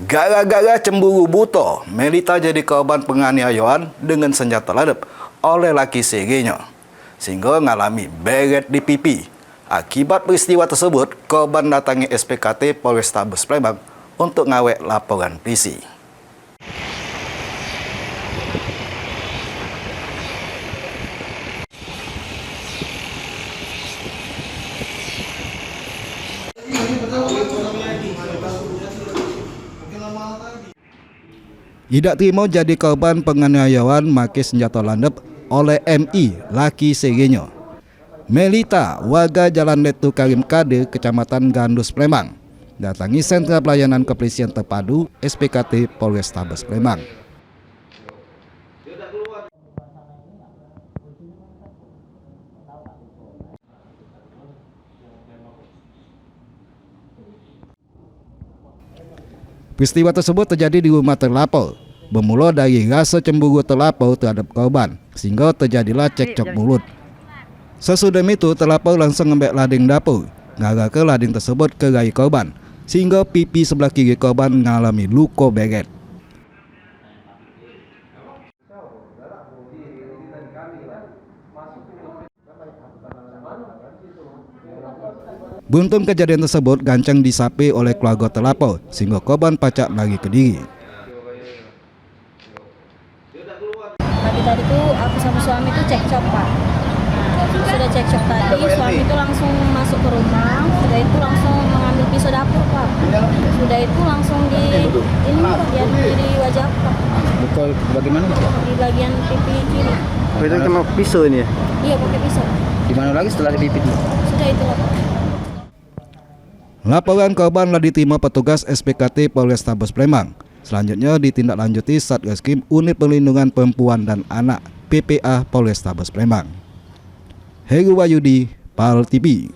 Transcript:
Gara-gara cemburu buta, Melita jadi korban penganiayaan dengan senjata ladep oleh laki serinya, sehingga mengalami beret di pipi. Akibat peristiwa tersebut, korban datangi SPKT Polrestabes Palembang untuk ngawek laporan polisi. Tidak terima jadi korban penganiayaan make senjata landep oleh MI, laki serinya. Melita, warga Jalan Letu Karim Kade, Kecamatan Gandus, Palembang, datangi sentra pelayanan kepolisian terpadu SPKT Polrestabes Palembang. Peristiwa tersebut terjadi di rumah terlapor, bermula dari rasa cemburu terlapor terhadap korban, sehingga terjadilah cekcok mulut. Sesudah itu, terlapor langsung ngebek lading dapur, gara ke lading tersebut ke rai korban, sehingga pipi sebelah kiri korban mengalami luka beret. Beruntung kejadian tersebut gancang disapi oleh keluarga terlapor, sehingga korban pacak lari ke diri. Pagi tadi tuh aku sama suami tuh cekcok, Pak. Sudah cekcok tadi, suami itu langsung masuk ke rumah, sudah itu langsung mengambil pisau dapur, Pak. Sudah itu langsung di bagian di wajah, Pak. Pukul bagaimana? Di bagian pipi kiri. Itu cuma pisau ini ya? Iya, pakai pisau. Di mana lagi setelah di pipi? Sudah itu, Pak. Laporan korban telah diterima petugas SPKT Polrestabes Palembang. Selanjutnya ditindaklanjuti Satreskrim Unit Perlindungan Perempuan dan Anak PPA Polrestabes Palembang. Heru Wahyudi, PAL TV.